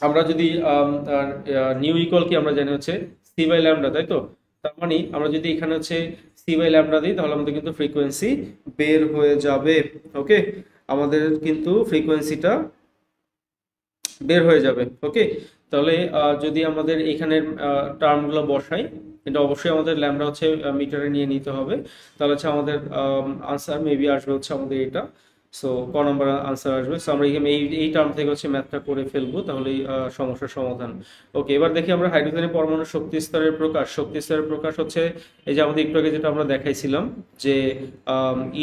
আমরা যদি নিউ ইকুয়াল কি আমরা জানি হচ্ছে সি বাই ল্যামডা, তাই তো? তার মানে আমরা যদি এখানে হচ্ছে সি বাই ল্যামডা দিই তাহলে আমাদের কিন্তু ফ্রিকোয়েন্সি বের হয়ে যাবে। ওকে, আমাদের কিন্তু ফ্রিকোয়েন্সিটা বের হয়ে যাবে। ওকে, তাহলে যদি আমাদের এখানের টার্মগুলো বসাই, এটা অবশ্যই আমাদের ল্যামডা হচ্ছে মিটারে নিয়ে নিতে হবে। তাহলে হচ্ছে আমাদের আনসার মেবি আসবে হচ্ছে আমাদের এটা। সো ক নম্বর আনসার আসবে। সো আমরা এখানে এই টার্ম থেকে হচ্ছে ম্যাথটা করে ফেলবো, তাহলেই সমস্যার সমাধান। ওকে, এবার দেখি আমরা হাইড্রোজেনের পরমাণু শক্তি স্তরের প্রকাশ। শক্তি স্তরের প্রকাশ হচ্ছে এই যে আমাদের একটু আগে যেটা আমরা দেখাইছিলাম, যে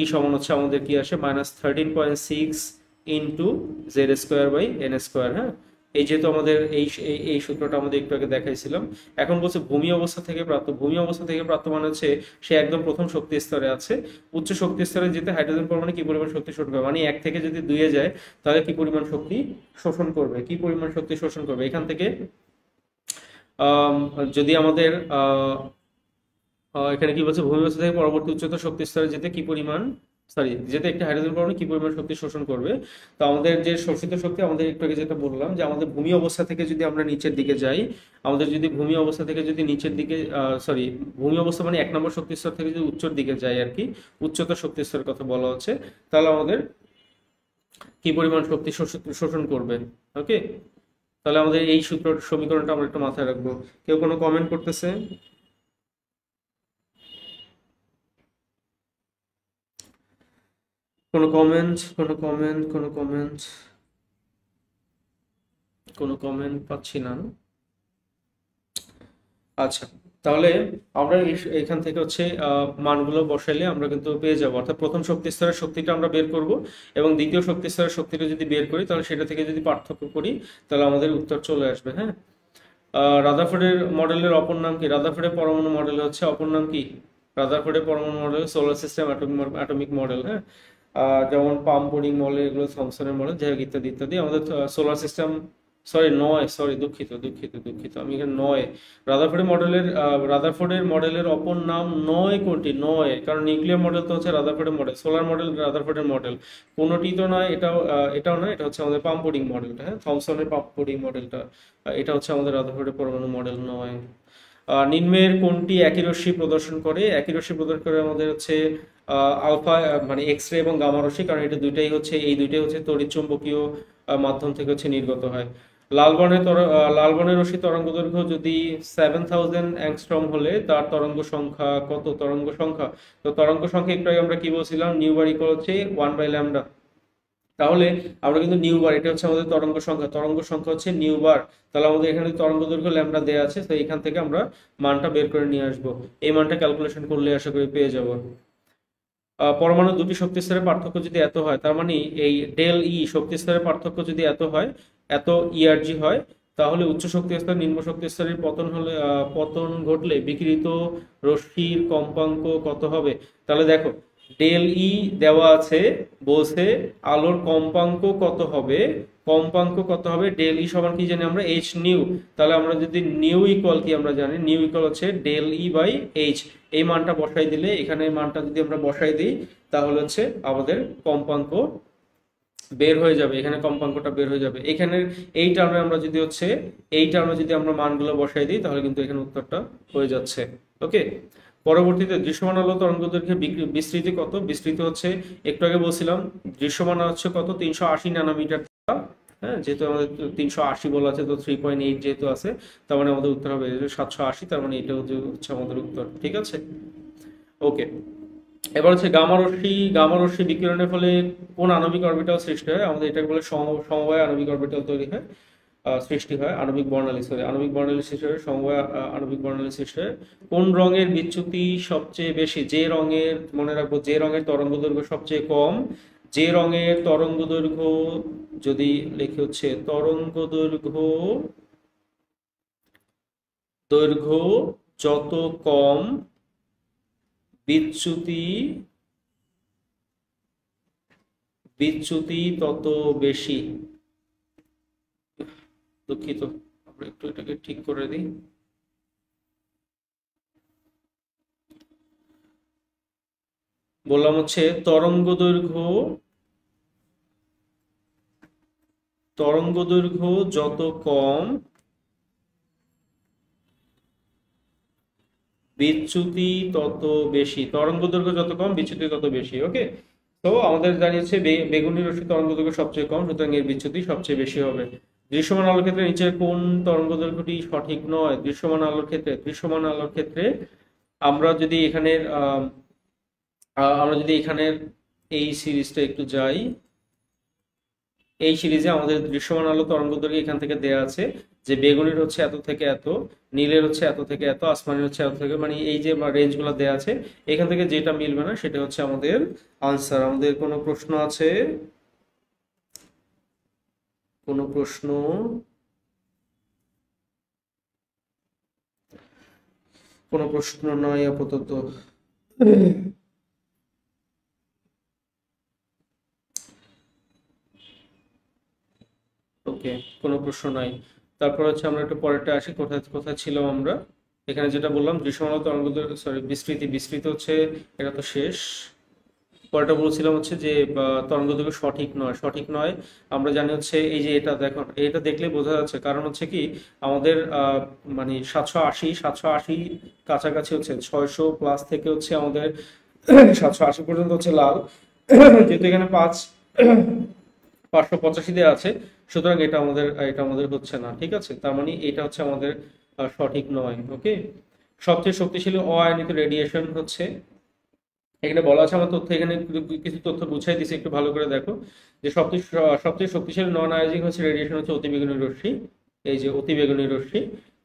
ই সমান হচ্ছে আমাদের কি আসে, -13.6 ইন্টু Z²/n²। হ্যাঁ, এই যেহেতু আমাদের এই সূত্রটা আমাদের একটু আগে দেখাইছিলাম। এখন বলছে ভূমি অবস্থা থেকে প্রাপ্ত মানে হচ্ছে সে একদম প্রথম শক্তি স্তরে আছে। উচ্চ শক্তি স্তরে যেতে হাইড্রোজেন পরমাণু কি পরিমাণ শক্তি শোষণ করবে, মানে 1 থেকে যদি 2 এ যায় তাহলে কি পরিমাণ শক্তি শোষণ করবে। এখান থেকে আম, যদি আমাদের এখানে কি বলছে, ভূমি অবস্থা থেকে পরবর্তী উচ্চতর শক্তি স্তরে যেতে কি পরিমাণ সরি, যেহেতু একটি হাইড্রোজেন পরমাণু কি পরিমাণ শক্তি শোষণ করবে। তো আমাদের যে শোষিত শক্তি, আমাদের একটু আগে যেটা বললাম যে আমাদের ভূমি অবস্থা থেকে যদি আমরা নিচের দিকে যাই, আমাদের যদি ভূমি অবস্থা থেকে যদি নিচের দিকে, সরি, ভূমি অবস্থা মানে 1 নম্বর শক্তি স্তর থেকে যদি উচ্চর দিকে যাই আর কি, উচ্চতর শক্তি স্তরের কথা বলা হচ্ছে, তাহলে আমাদের কি পরিমাণ শক্তি শোষণ করবে। ওকে, তাহলে আমাদের এই সূত্র সমীকরণটা আমরা একটু মাথায় রাখবো। কেউ কোনো কমেন্ট করতেছে? কোনো কমেন্ট, কোনো কমেন্ট, কোনো কমেন্ট, কোনো কমেন্ট পাচ্ছি না। আচ্ছা, তাহলে আমরা এখান থেকে হচ্ছে মানগুলো বসাইলে আমরা কিন্তু পেয়ে যাবো, অর্থাৎ প্রথম শক্তি স্তরের শক্তিটা আমরা বের করব, এবং দ্বিতীয় শক্তি স্তরের শক্তিটা যদি বের করি তাহলে সেটা থেকে যদি পার্থক্য করি তাহলে আমাদের উত্তর চলে আসবে। হ্যাঁ, রাদারফোর্ডের মডেলের অপর নাম কি? রাদারফোর্ডের পরমাণু মডেল হচ্ছে অপর নাম কি? রাদারফোর্ডের পরমাণু model solar system atomic model. হ্যাঁ, যেমন পাম্পোরিং মডেল, এগুলো থমসনের মডেল, যাই হোক ইত্যাদি ইত্যাদি। আমাদের সোলার সিস্টেম, সরি নয়, সরি দুঃখিত দুঃখিত দুঃখিত, আমি এখানে নয়। রাদারফোর্ডের মডেলের অপর নাম নয় কোনটি? নয়, কারণ নিউক্লিয়ার মডেল তো হচ্ছে রাদারফোর্ডের মডেল, সোলার মডেল রাদারফোর্ডের মডেল, কোনোটি তো নয়। এটাও নয়, এটা হচ্ছে আমাদের পাম্পোরিং মডেলটা। হ্যাঁ, থমসনের পাম্পোরিং মডেলটা, এটা হচ্ছে আমাদের রাদারফোর্ডের পরমাণু মডেল নয়। নিম্নের কোনটি একই রশ্মি প্রদর্শন করে? একই রশ্মি প্রদর্শন করে আমাদের হচ্ছে আলফা, মানে এক্স রে এবং গামা রশ্মি, কারণ এটা দুইটাই হচ্ছে, এই দুইটাই হচ্ছে তড়িৎ চুম্বকীয় মাধ্যম থেকে হচ্ছে নির্গত হয়। লাল বর্ণের রশ্মি তরঙ্গ দৈর্ঘ্য যদি 7000 অ্যাংস্ট্রম হলে তার তরঙ্গ সংখ্যা কত? তরঙ্গ সংখ্যা, তো তরঙ্গ সংখ্যা একটু আগে আমরা কি বলছিলাম, নিউ বার ইকুয়াল হচ্ছে 1/λ। তাহলে আমরা কিন্তু নিউ বার, এটা হচ্ছে আমাদের তরঙ্গ সংখ্যা, তরঙ্গ সংখ্যা হচ্ছে নিউ বার। তাহলে আমাদের এখানে তরঙ্গ দৈর্ঘ্য ল্যামডা দেওয়া আছে, তো এখান থেকে আমরা মানটা বের করে নিয়ে আসবো। এই মানটা ক্যালকুলেশন করলে আশা করি পেয়ে যাব। পরমাণু দুটি শক্তি স্তরের পার্থক্য যদি এত হয়, তার মানে এই ডেল ই শক্তি স্তরের পার্থক্য যদি এত হয়, এত ইআরজি হয়, তাহলে উচ্চ শক্তি স্তর নিম্ন শক্তি স্তরের পতন ঘটলে বিকিরিত রশ্মির কম্পাঙ্ক কত হবে? তাহলে দেখো, ডেল ই দেওয়া আছে, বলছে আলোর কম্পাঙ্ক কত হবে, কম্পাঙ্ক কত হবে, ডেল ই সমান কি জানি আমরা? H new. তাহলে আমরা যদি নিউ ইকুয়াল কি আমরা জানি, নিউ ইকুয়াল হচ্ছে ডেল ই বাই এইচ। এই মানটা বসাই দিলে, এখানে মানটা যদি আমরা বসাই দিই তাহলে হচ্ছে আমাদের কম্পাঙ্ক বের হয়ে যাবে, এখানে কম্পাঙ্কটা বের হয়ে যাবে। এখানের এই টার্মে আমরা যদি হচ্ছে, এই টার্মে যদি আমরা মানগুলো বসাই দিই তাহলে কিন্তু এখানে উত্তরটা হয়ে যাচ্ছে। ওকে, পরবর্তীতে দৃশ্যমান আলো তরঙ্গ দৈর্ঘ্যের বিস্তৃতি কত? বিস্তৃতি হচ্ছে একটু আগে বলছিলাম, দৃশ্যমান হচ্ছে কত? 380 ন্যানোমিটার। হ্যাঁ, যেহেতু আমাদের 380 বলা আছে, তো 3.8 যেহেতু আছে, তার মানে আমাদের উত্তর হবে 780, তার মানে এটা হচ্ছে আমাদের উত্তর। ঠিক আছে, ওকে। এবার হচ্ছে গামা রশ্মি বিকিরণের ফলে কোন আণবিক অরবিটাল সৃষ্টি হয়? আমাদের এটাকে বলে সমবায় আণবিক অরবিটাল তৈরি হয়, সৃষ্টি হয়, আণবিক বর্ণালী সৃষ্টি হয়, সমবায় আণবিক বর্ণালী সৃষ্টি হয়। কোন রঙের বিচ্যুতি সবচেয়ে বেশি? যে রঙের, মনে রাখবো, যে রঙের তরঙ্গ দৈর্ঘ্য সবচেয়ে কম, যে রঙের তরঙ্গ দৈর্ঘ্য, যদি লিখে হচ্ছে তরঙ্গ দৈর্ঘ্য যত কম, বিচ্যুতি তত বেশি। দুঃখিত, আমরা একটু এটাকে ঠিক করে দিই। বললাম হচ্ছে তরঙ্গ দৈর্ঘ্য যত কম, বিচ্যুতি তত বেশি। তরঙ্গ দৈর্ঘ্য যত কম, বিচ্যুতি তত বেশি। ওকে, তো আমাদের জানিয়েছে বেগুনি রশ্মি তরঙ্গ দৈর্ঘ্য সবচেয়ে কম, সুতরাং এর বিচ্যুতি সবচেয়ে বেশি হবে। দৃশ্যমান আলোর ক্ষেত্রে নিচের কোন তরঙ্গ দৈর্ঘ্যটি সঠিক নয়? দৃশ্যমান আলোর ক্ষেত্রে আমরা যদি এখানের এই সিরিজটা একটু যাই, এই সিরিজে আমাদের দৃশ্যমান আলো তরঙ্গ দৈর্ঘ্য এখান থেকে দেয়া আছে যে বেগুনির হচ্ছে এত থেকে এত, নীলের হচ্ছে এত থেকে এত, আসমানের হচ্ছে এত থেকে, মানে এই যে রেঞ্জগুলো দেয়া আছে, এখান থেকে যেটা মিলবে না সেটা হচ্ছে আমাদের আনসার। আমাদের কোনো প্রশ্ন আছে? কোনো প্রশ্ন? কোনো প্রশ্ন নয় আপাতত। ওকে, কোনো প্রশ্ন নাই। তারপর হচ্ছে আমরা একটু পরেরটা আসি, কোথায় ছিলাম আমরা? এখানে যেটা বললাম দৃশ্যমান তরঙ্গ, সরি বিস্তৃতি হচ্ছে, এটা তো শেষ। পরেরটা বলছিলাম হচ্ছে যে তরঙ্গ দৈর্ঘ্য সঠিক নয়। আমরা জানি হচ্ছে এই যে এটা দেখো, এটা দেখলে বোঝা যাচ্ছে, কারণ হচ্ছে কি আমাদের মানে 780 কাছাকাছি হচ্ছে 600+ থেকে হচ্ছে আমাদের 780 পর্যন্ত হচ্ছে লাল। যেহেতু এখানে 585 দেওয়া আছে, সুতরাং এটা আমাদের হচ্ছে না, ঠিক আছে, তার মানে এটা হচ্ছে আমাদের সঠিক নয়। ওকে, সবচেয়ে শক্তিশালী অআয়নিত রেডিয়েশন হচ্ছে, এখানে বলা আছে আমার তথ্য, এখানে কিছু তথ্য বুঝাই দিছে, একটু ভালো করে দেখো যে সবচেয়ে শক্তিশালী নন আয়োজিক হচ্ছে রেডিয়েশন হচ্ছে অতিবেগুনি রশ্মি। এই যে অতিবেগুনি রশ্মি,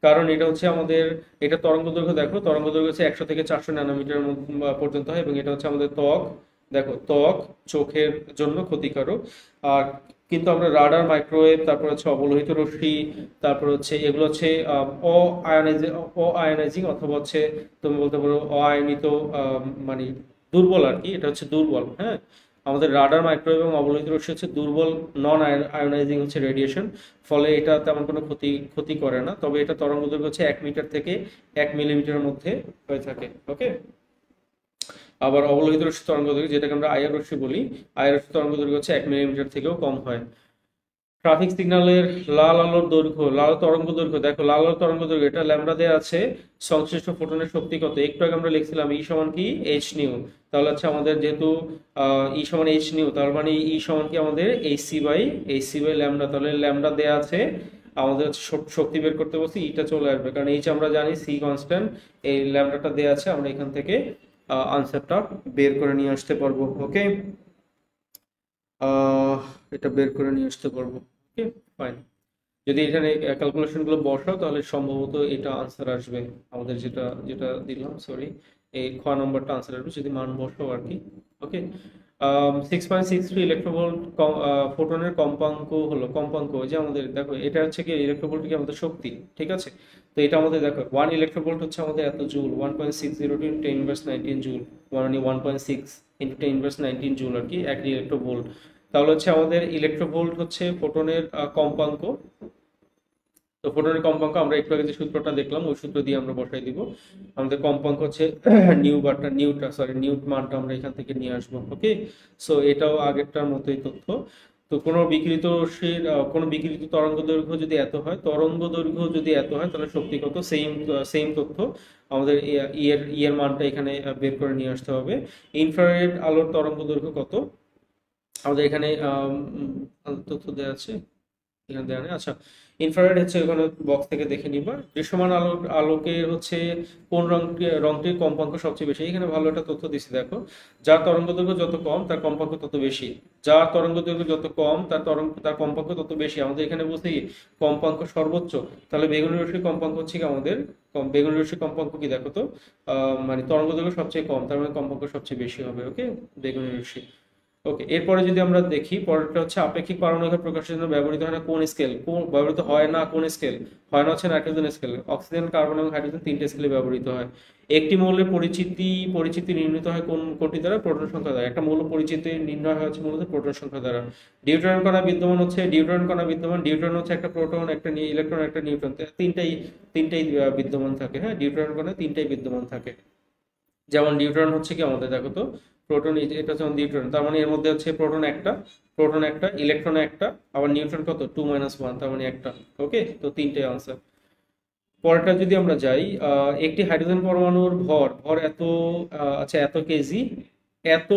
কারণ এটা হচ্ছে আমাদের, এটা তরঙ্গ দৈর্ঘ্য দেখো, তরঙ্গ দৈর্ঘ্য হচ্ছে 100 থেকে 400 ন্যানোমিটার পর্যন্ত হয়, এবং এটা হচ্ছে আমাদের ত্বক, দেখো ত্বক চোখের জন্য ক্ষতিকারক। আর কিন্তু আমরা রাডার, মাইক্রোওয়েভ, তারপর হচ্ছে অবলোহিত রশ্মি, তারপর হচ্ছে এগুলো হচ্ছে অআয়নাইজিং অথবা হচ্ছে তুমি বলতে পারো অআয়নিত, মানে দুর্বল আর কি, এটা হচ্ছে দুর্বল। হ্যাঁ, আমাদের রাডার, মাইক্রোওয়েভ এবং অবলোহিত রশ্মি হচ্ছে দুর্বল নন আয়োনাইজিং হচ্ছে রেডিয়েশন, ফলে এটা তেমন কোনো ক্ষতি করে না, তবে এটা তরঙ্গ দৈর্ঘ্য হচ্ছে 1 মিটার থেকে 1 মিলিমিটারের মধ্যে হয়ে থাকে। ওকে, আবার অবলোহিত রশ্মি তরঙ্গ দৈর্ঘ্য, যেটাকে আমরা আইআর রশ্মি বলি, আইআর রশ্মি তরঙ্গ দৈর্ঘ্য হচ্ছে 1 মিলিমিটার থেকেও কম হয়। ট্রাফিক সিগন্যালের লাল আলোর দৈর্ঘ্য, লাল তরঙ্গ দৈর্ঘ্য, দেখো লাল আলোর তরঙ্গ দৈর্ঘ্য, এটা ল্যামডা দেওয়া আছে, সংশ্লিষ্ট ফোটনের শক্তি কত, একটু আগে আমরা লিখছিলাম ই সমান কি এইচ নিউ, তাহলে হচ্ছে আমাদের যেহেতু ই সমান এইচ নিউ, তার মানে ই সমান কি আমাদের এইচ সি বাই ল্যামডা, তাহলে ল্যামডা দেওয়া আছে, আমাদের হচ্ছে শক্তি বের করতে বলছি, ইটা চলে আসবে, কারণ এইচ আমরা জানি সি কনস্ট্যান্ট, এই ল্যামডাটা দেওয়া আছে, আমরা এখান থেকে আনসারটা বের করে নিয়ে আসতে পারবো। ওকে, এটা বের করে নিয়ে আসতে পারবো। ওকে, ফাইন। যদি এখানে ক্যালকুলেশন গুলো বসাও, তাহলে সম্ভবত এটা আনসার আসবে, আমাদের যেটা যেটা দিলাম, সরি, এই খ নম্বরটা আনসার আসবে যদি মান বসাও আর কি। ওকে, 6.63 ইলেকট্রোভোল্ট ফোটনের কম্পাঙ্ক, ওই যে আমাদের দেখো, এটা হচ্ছে কি ইলেকট্রোভোল্ট কি আমাদের শক্তি, ঠিক আছে, তো এটা আমাদের দেখো 1 ইলেকট্রোভোল্ট হচ্ছে আমাদের এত জুল, 1.602 × 10⁻19 জুল, মানে 1.6 × 10⁻19 জুল আর কি 1 ইলেকট্রোভোল্ট। তাহলে হচ্ছে আমাদের ইলেকট্রোভোল্ট হচ্ছে ফোটনের কম্পাঙ্ক, তো ফোটনের কম্পাঙ্ক আমরা একটু আগে যে সূত্রটা দেখলাম ওই সূত্র দিয়ে আমরা বসাই দিব, আমাদের কম্পাঙ্ক হচ্ছে নিউট মানটা আমরা এখান থেকে নিয়ে আসবো। ওকে, সো এটাও আগেরটার মতোই তথ্য। তো কোনো বিকিরিত তরঙ্গ দৈর্ঘ্য যদি এত হয় তাহলে শক্তি কত, সেম তথ্য আমাদের এর মানটা এখানে বের করে নিয়ে আসতে হবে। ইনফ্রারেড আলোর তরঙ্গ দৈর্ঘ্য কত, আমাদের এখানে তথ্য দেওয়া আছে, এখানে দেওয়া নেই, আচ্ছা। ইনফ্রারেড হচ্ছে ওখানে বক্স থেকে দেখে নিবা। দৃশ্যমান আলোকের হচ্ছে কোন রংটির কম্পাঙ্ক সবচেয়ে বেশি, এখানে ভালো একটা তথ্য দিচ্ছি দেখো, যার তরঙ্গ দৈর্ঘ্য যত কম তার কম্পাঙ্ক তত বেশি, যার তরঙ্গ দৈর্ঘ্য যত কম তার কম্পাঙ্ক তত বেশি, আমাদের এখানে বলতে কি কম্পাঙ্ক সর্বোচ্চ, তাহলে বেগুনি রশ্মির কম্পাঙ্ক হচ্ছে কি আমাদের বেগুনি রশ্মির কম্পাঙ্ক কি দেখো তো, মানে তরঙ্গ দৈর্ঘ্য সবচেয়ে কম, তার মানে কম্পাঙ্ক সবচেয়ে বেশি হবে। ওকে, বেগুনি রশ্মি। ওকে, এরপরে যদি আমরা দেখি, পরেরটা হচ্ছে আপেক্ষিক পারমাণবিক প্রকাশের জন্য ব্যবহৃত হয় না কোন স্কেল, ব্যবহৃত হয় না কোন স্কেল, হয় না হচ্ছে নাইট্রোজেন স্কেল, অক্সিজেন, কার্বন এবং হাইড্রোজেন তিনটে স্কেলে ব্যবহৃত হয়। একটি মৌলের পরিচিতি নির্ণীত হয় কোনটি দ্বারা, প্রোটন সংখ্যা দ্বারা, একটা মৌল পরিচিতি নির্ণয় হয় হচ্ছে মূলত প্রোটন সংখ্যা দ্বারা। ডিউটেরন কণা বিদ্যমান, ডিউটেরন হচ্ছে একটা প্রোটন, একটা ইলেকট্রন, একটা নিউট্রন, তিনটাই বিদ্যমান থাকে। হ্যাঁ, ডিউটেরন কণা তিনটাই বিদ্যমান থাকে, যেমন ডিউটেরন হচ্ছে কি আমাদের দেখো তো, প্রোটন, এটা হচ্ছে ডিউটেরন, তার মানে এর মধ্যে হচ্ছে প্রোটন একটা, ইলেকট্রন একটা, আবার নিউট্রন কত 2 - 1, তার মানে একটা। ওকে, তো তিনটে আনসার। পরেরটা যদি আমরা যাই, একটি হাইড্রোজেন পরমাণুর ভর এত, আচ্ছা এত কেজি, এত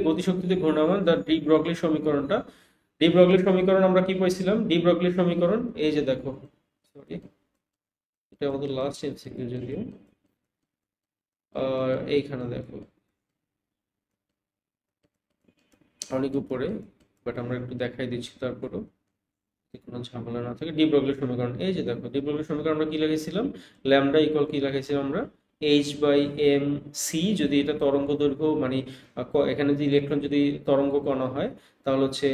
গতিশক্তিতে ঘূর্ণায়মান, ডি ব্রগলির সমীকরণ আমরা কি পাইছিলাম, ডি ব্রগলির সমীকরণ, এই যে দেখো, সরি, এটা আমাদের লাস্ট এমসিকিউ যদিও, এইখানে দেখো অনেক উপরে, বাট আমরা একটু দেখাই দিচ্ছি তারপরও কোনো ঝামেলা না থাকে। ডি ব্রগলির সমীকরণ, এই যে দেখো, ডি ব্রগলির সমীকরণ আমরা কি লিখেছিলাম, ল্যামডা ইকুয়াল কি লিখেছিলাম আমরা, H/mc, যদি এটা তরঙ্গ দৈর্ঘ্য মানে এখানে যে ইলেকট্রন যদি তরঙ্গ কণা হয় তাহলে হচ্ছে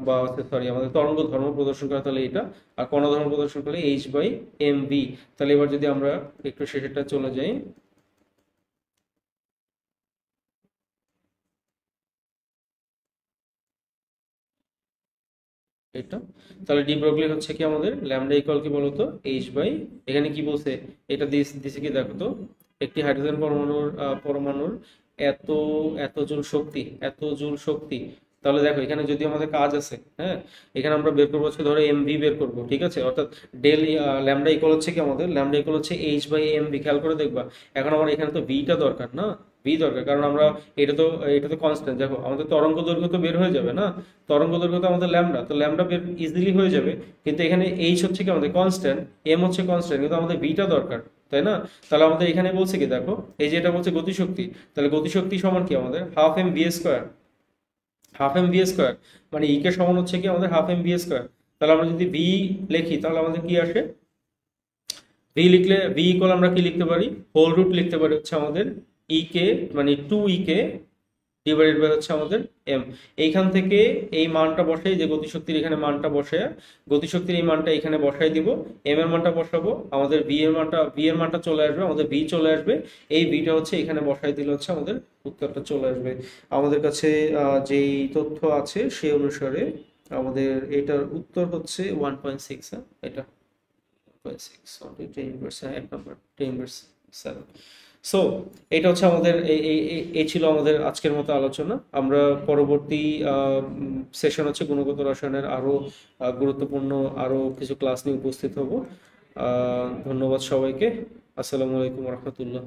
বা সরি আমাদের তরঙ্গ ধর্ম প্রদর্শন করে তাহলে এটা, আর কণা ধর্ম প্রদর্শন করলে H/mv। তাহলে এবার যদি আমরা একটু শেষেরটা চলে যাই, এটা, তাহলে ডি ব্রগলি হচ্ছে কি আমাদের ল্যামডা ইকুয়াল কি বলতো এখানে কি বলছে, এটা দিছে কি দেখো তো, একটি হাইড্রোজেন পরমাণুর এত এত জুল শক্তি, এত জুল শক্তি। তাহলে দেখো এখানে যদি আমাদের কাজ আছে, হ্যাঁ, এখানে আমরা বের করবো হচ্ছে ধরো এমভি বের করবো, ঠিক আছে, অর্থাৎ ডেল ল্যামডা ইকুয়াল হচ্ছে কি, আমাদের ল্যামডা ইকুয়াল হচ্ছে এইচ বাই এমভি। খেয়াল করে দেখবা এখন আমার এখানে তো ভিটা দরকার না, ভি দরকার, কারণ আমরা এটা তো কনস্ট্যান্ট। দেখো আমাদের তরঙ্গ দৈর্ঘ্য তো বের হয়ে যাবে না, তরঙ্গ দৈর্ঘ্য তো আমাদের ল্যামডা, তো ল্যামডা বের ইজিলি হয়ে যাবে। কিন্তু এখানে এইচ হচ্ছে কি আমাদের কনস্ট্যান্ট, এম হচ্ছে কনস্ট্যান্ট, কিন্তু আমাদের ভিটা দরকার, তাই না? তাহলে আমাদের এখানে বলছে কি, দেখো এই যে এটা বলছে গতিশক্তি, তাহলে গতিশক্তি সমান কি আমাদের half m v square, half m v square, মানে ই কে সমান হচ্ছে কি আমাদের হাফ এম ভি স্কোয়ার। তাহলে আমরা যদি ভি লিখি তাহলে আমাদের কি আসে, ভি লিখলে ভি ইকুয়াল আমরা কি লিখতে পারি, হোল রুট লিখতে পারি হচ্ছে আমাদের ই কে, মানে 2 ই কে ডিভাইডেড বাই হচ্ছে আমাদের এম। এইখান থেকে এই মানটা বসাই, যে গতিশক্তির এখানে মানটা বসায়, গতিশক্তির এই মানটা এখানে বসাই দিব, এম এর মানটা বসাবো, আমাদের ভি এর মানটা চলে আসবে, আমাদের ভি চলে আসবে, এই ভিটা হচ্ছে এখানে বসাই দিলে হচ্ছে আমাদের উত্তরটা চলে আসবে। আমাদের কাছে যেই তথ্য আছে সেই অনুসারে আমাদের এটার উত্তর হচ্ছে 1.6। হ্যাঁ, এটা 1.6 এক নম্বর 10%। সো এটা হচ্ছে আমাদের এই ছিল আমাদের আজকের মতো আলোচনা। আমরা পরবর্তী সেশন হচ্ছে গুণগত রসায়নের আরো গুরুত্বপূর্ণ আরো কিছু ক্লাস নিয়ে উপস্থিত হব। ধন্যবাদ সবাইকে। আসসালামু আলাইকুম রহমতুল্লাহ।